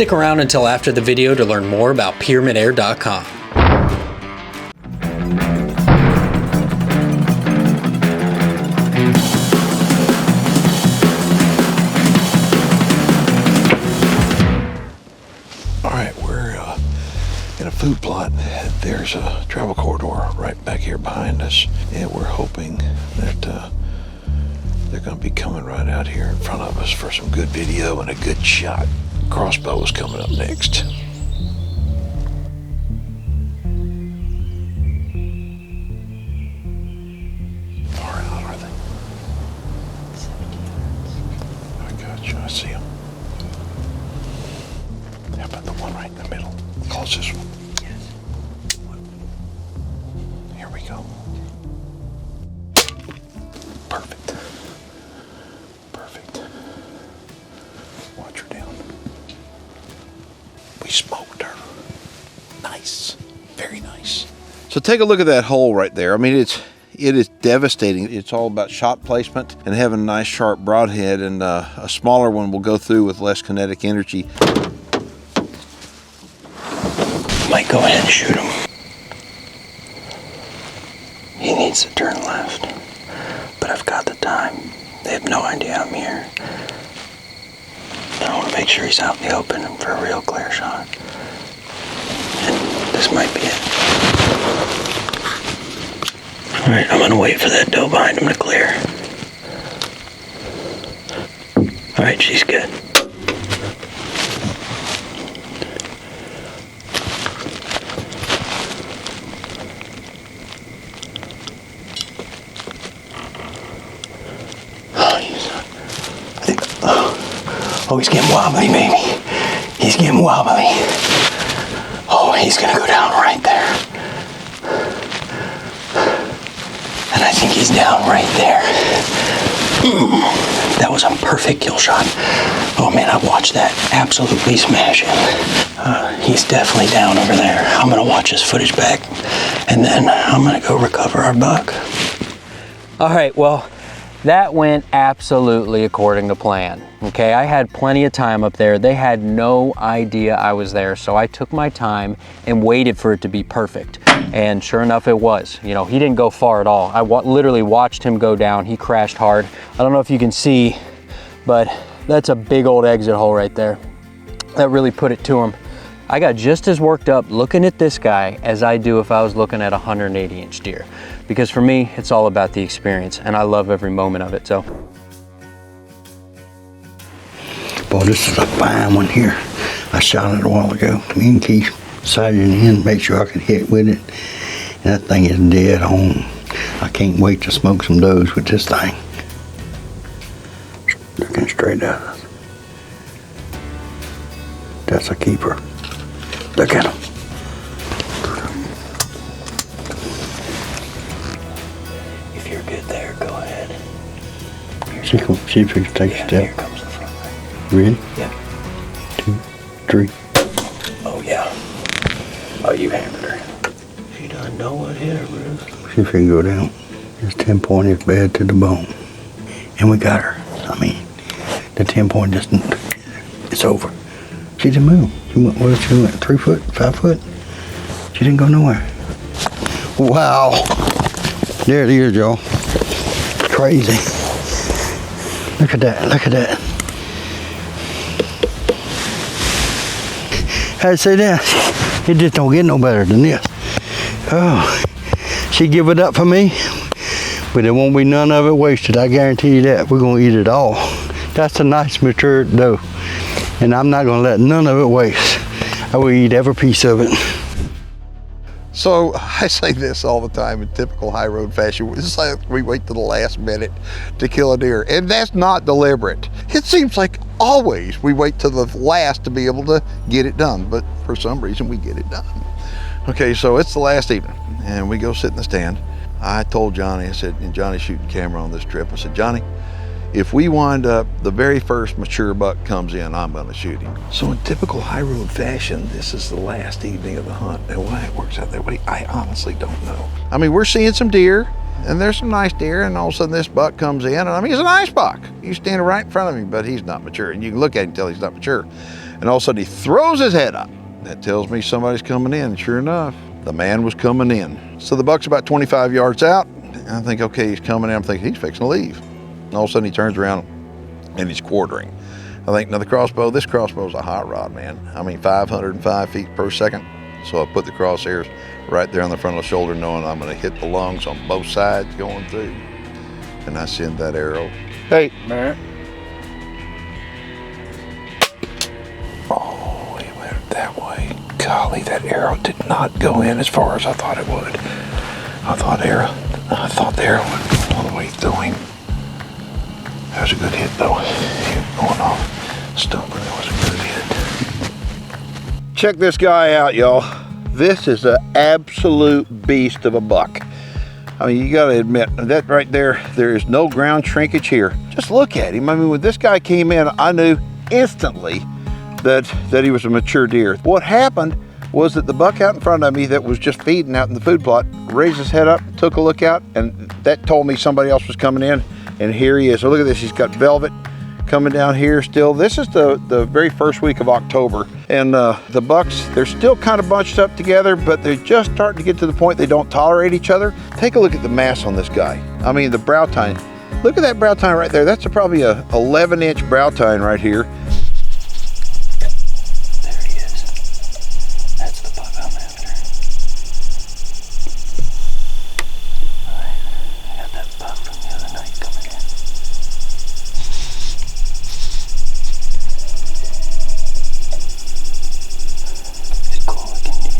Stick around until after the video to learn more about pyramidair.com. In a food plot. There's a travel corridor right back here behind us, and we're hoping that they're going to be coming right out here in front of us for some good video and a good shot. Crossbow is coming up next. Far out, are they? 70 yards. I got you. I see them. How about the one right in the middle? Closest one. Yes. Here we go. Perfect. Perfect. Watch her down. We smoked her. Nice. Very nice. So take a look at that hole right there. I mean, it is devastating. It's all about shot placement and having a nice sharp broadhead, and a smaller one will go through with less kinetic energy. Might go ahead and shoot him. He needs to turn left, but I've got the time. They have no idea I'm here. I want to make sure he's out in the open for a real clear shot. And this might be it. Alright, I'm going to wait for that doe behind him to clear. Alright, she's good. Oh, he's getting wobbly, baby. He's getting wobbly. Oh, he's gonna go down right there. And I think he's down right there. That was a perfect kill shot. Oh man, I watched that absolutely smash him. He's definitely down over there. I'm gonna watch his footage back, and then I'm gonna go recover our buck. All right, well, that went absolutely according to plan. Okay, I had plenty of time up there. They had no idea I was there, so I took my time and waited for it to be perfect. And sure enough, it was. You know, he didn't go far at all. I literally watched him go down. He crashed hard. I don't know if you can see, but that's a big old exit hole right there. That really put it to him. I got just as worked up looking at this guy as I do if I was looking at a 180-inch deer. Because for me, it's all about the experience, and I love every moment of it, so. Boy, this is a fine one here. I shot it a while ago. Me and Keith sighted it in, make sure I could hit with it. And that thing is dead on. I can't wait to smoke some does with this thing. Looking straight at us. That's a keeper. Look at him. If you're good there, go ahead. See if he can take a step. Here comes the front leg. Ready? Yeah. 2, 3. Oh yeah. Oh, you hammered her. She doesn't know what hit her, Bruce. See if he can go down. His 10-point is bad to the bone. And we got her. I mean, the 10-point just, it's over. She didn't move. She went, well, she went 3 foot, 5 foot. She didn't go nowhere. Wow. There it is, y'all. Crazy. Look at that, look at that. How'd you say that? It just don't get no better than this. Oh, she give it up for me, but there won't be none of it wasted. I guarantee you that. We're gonna eat it all. That's a nice mature doe, and I'm not gonna let none of it waste. I will eat every piece of it. So I say this all the time in typical high road fashion. It's like we wait to the last minute to kill a deer, and that's not deliberate. It seems like always we wait to the last to be able to get it done, but for some reason we get it done. Okay, so it's the last evening, and we go sit in the stand. I told Johnny, I said, and Johnny's shooting camera on this trip, I said, Johnny, if we wind up, the very first mature buck comes in, I'm gonna shoot him. So in typical high road fashion, this is the last evening of the hunt. And why it works out that way, I honestly don't know. I mean, we're seeing some deer, And there's some nice deer, and all of a sudden this buck comes in, and I mean, he's a nice buck. He's standing right in front of me, but he's not mature. And you can look at him and tell he's not mature. And all of a sudden he throws his head up. That tells me somebody's coming in. Sure enough, the man was coming in. So the buck's about 25 yards out. And I think, okay, he's coming in. I'm thinking he's fixing to leave. And all of a sudden he turns around and he's quartering. I think, now the crossbow, this crossbow's a hot rod, man. I mean, 505 feet per second. So I put the crosshairs right there on the front of the shoulder, knowing I'm gonna hit the lungs on both sides going through. And I send that arrow. Hey, man. Oh, he went that way. Golly, that arrow did not go in as far as I thought it would. I thought the arrow would go all the way through him. That was a good hit, though. He was going off stump, but that was a good hit. Check this guy out, y'all. This is an absolute beast of a buck. I mean, you gotta admit, that right there, there is no ground shrinkage here. Just look at him. I mean, when this guy came in, I knew instantly that he was a mature deer. What happened was that the buck out in front of me that was just feeding out in the food plot raised his head up, took a look out, and that told me somebody else was coming in. And here he is. So look at this, he's got velvet coming down here still. This is the very first week of October. And the bucks, they're still kind of bunched up together, but they're just starting to get to the point they don't tolerate each other. Take a look at the mass on this guy. I mean, the brow tine. Look at that brow tine right there. That's probably a 11-inch brow tine right here. There he is. That's the buck I'm after. I got that buck from the other night coming in. He's cool looking deer.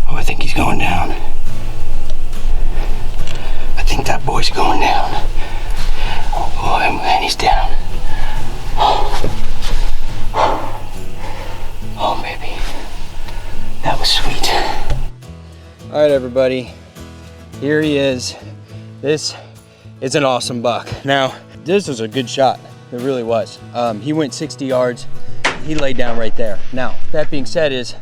Oh, I think he's going down. I think that boy's going down. Oh, and he's down. Oh, baby. That was sweet. All right, everybody, here he is. This is an awesome buck. Now, this was a good shot. It really was. He went 60 yards. He laid down right there. Now, that being said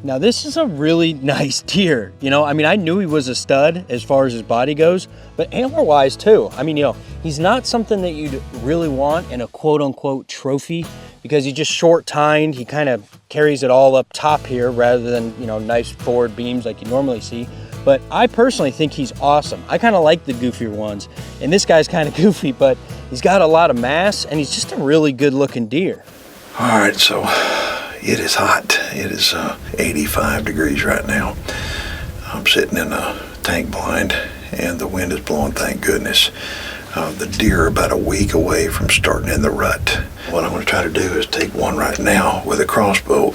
now this is a really nice deer. You know, I mean, I knew he was a stud as far as his body goes, but antler-wise too. I mean, you know, he's not something that you'd really want in a quote-unquote trophy because he's just short-tined. He kind of carries it all up top here rather than, you know, nice forward beams like you normally see. But I personally think he's awesome. I kind of like the goofier ones, and this guy's kind of goofy, but he's got a lot of mass, and he's just a really good-looking deer. All right, so it is hot. It is 85 degrees right now. I'm sitting in a tank blind and the wind is blowing, thank goodness. The deer are about a week away from starting in the rut. What I'm going to try to do is take one right now with a crossbow.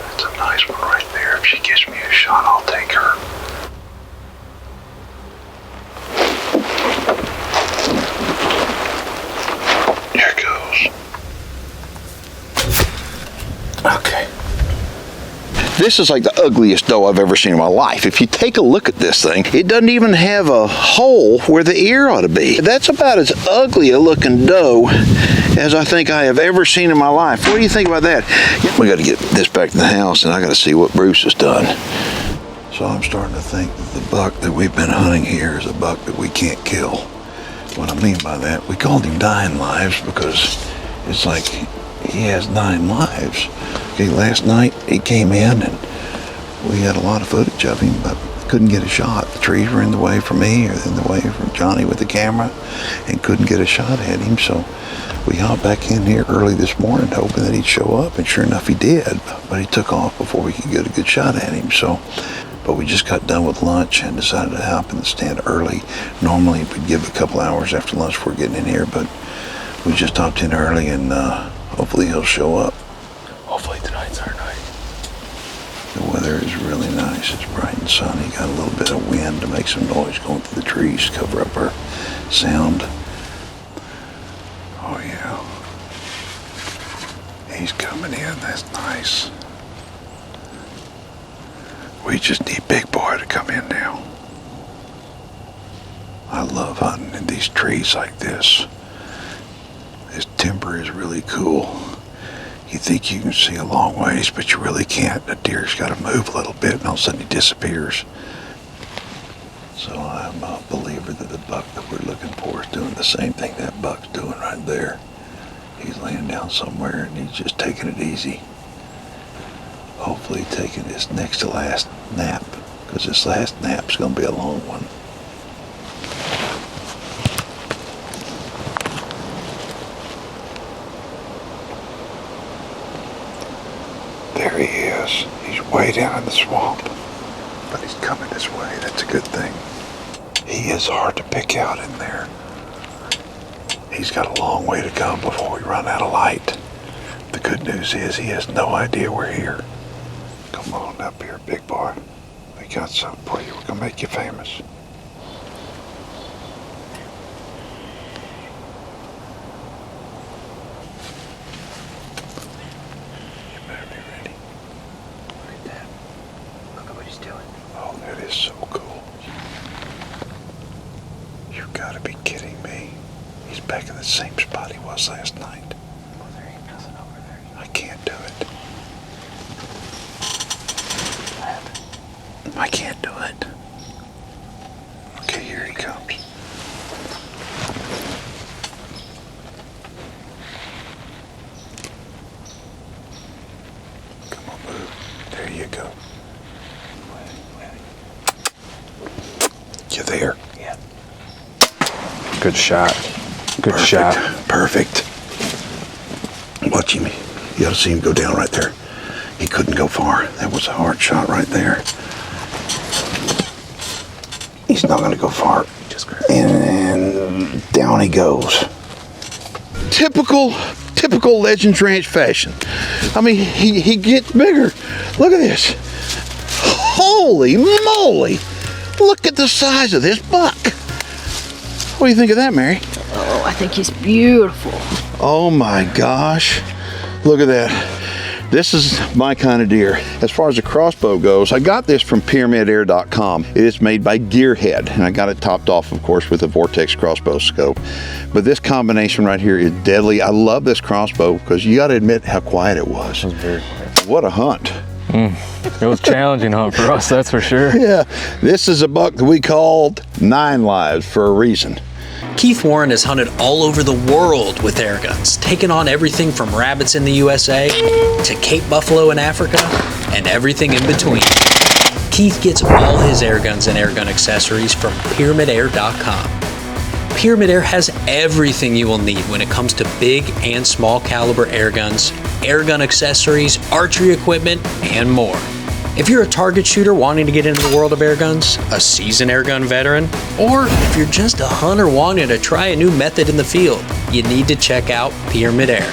That's a nice one right there. If she gives me a shot, I'll take her. Here goes. Okay. This is like the ugliest doe I've ever seen in my life. If you take a look at this thing, it doesn't even have a hole where the ear ought to be. That's about as ugly a looking doe as I think I have ever seen in my life. What do you think about that? We got to get this back to the house and I got to see what Bruce has done. So I'm starting to think that the buck that we've been hunting here is a buck that we can't kill. What I mean by that, we called him Dying Lives because it's like he has 9 lives. Okay, last night he came in and we had a lot of footage of him, but couldn't get a shot. The trees were in the way for me or in the way for Johnny with the camera, and couldn't get a shot at him. So we got back in here early this morning hoping that he'd show up, and sure enough he did, but he took off before we could get a good shot at him. So, but we just got done with lunch and decided to hop in the stand early. Normally we'd give a couple hours after lunch before getting in here, but we just hopped in early, and hopefully he'll show up. Hopefully tonight's our night. The weather is really nice. It's bright and sunny. Got a little bit of wind to make some noise going through the trees, cover up our sound. Oh yeah. He's coming in. That's nice. We just need Big Boy to come in now. I love hunting in these trees like this. This timber is really cool. You think you can see a long ways, but you really can't. The deer's got to move a little bit, and all of a sudden he disappears. So I'm a believer that the buck that we're looking for is doing the same thing that buck's doing right there. He's laying down somewhere, and he's just taking it easy. Hopefully taking his next to last nap, because this last nap's going to be a long one. There he is. He's way down in the swamp, but he's coming this way. That's a good thing. He is hard to pick out in there. He's got a long way to come before we run out of light. The good news is he has no idea we're here. Come on up here, Big Boy. We got something for you. We're gonna make you famous. Oh, that is so cool. You've got to be kidding me. He's back in the same spot he was last night. Well, there ain't nothing over there. I can't do it. I can't do it. Okay, here he comes. Come on, move. There you go. You there? Yeah. Good shot. Good Perfect. shot. Perfect. Watch him. You ought to see him go down right there. He couldn't go far. That was a hard shot right there. He's not going to go far. And down he goes. Typical Legends Ranch fashion. I mean, he gets bigger. Look at this. Holy moly. Look at the size of this buck. What do you think of that, Mary? Oh, I think he's beautiful. Oh my gosh. Look at that. This is my kind of deer. As far as the crossbow goes, I got this from pyramidair.com. It is made by Gearhead, and I got it topped off, of course, with a Vortex crossbow scope. But this combination right here is deadly. I love this crossbow because you got to admit how quiet it was. It was very quiet. What a hunt. It was a challenging hunt for us, that's for sure. Yeah, this is a buck that we called 9 Lives for a reason. Keith Warren has hunted all over the world with air guns, taken on everything from rabbits in the USA to Cape buffalo in Africa and everything in between. Keith gets all his air guns and air gun accessories from pyramidair.com. Pyramid Air has everything you will need when it comes to big and small caliber air guns, air gun accessories, archery equipment, and more. If you're a target shooter wanting to get into the world of air guns, a seasoned air gun veteran, or if you're just a hunter wanting to try a new method in the field, you need to check out Pyramid Air.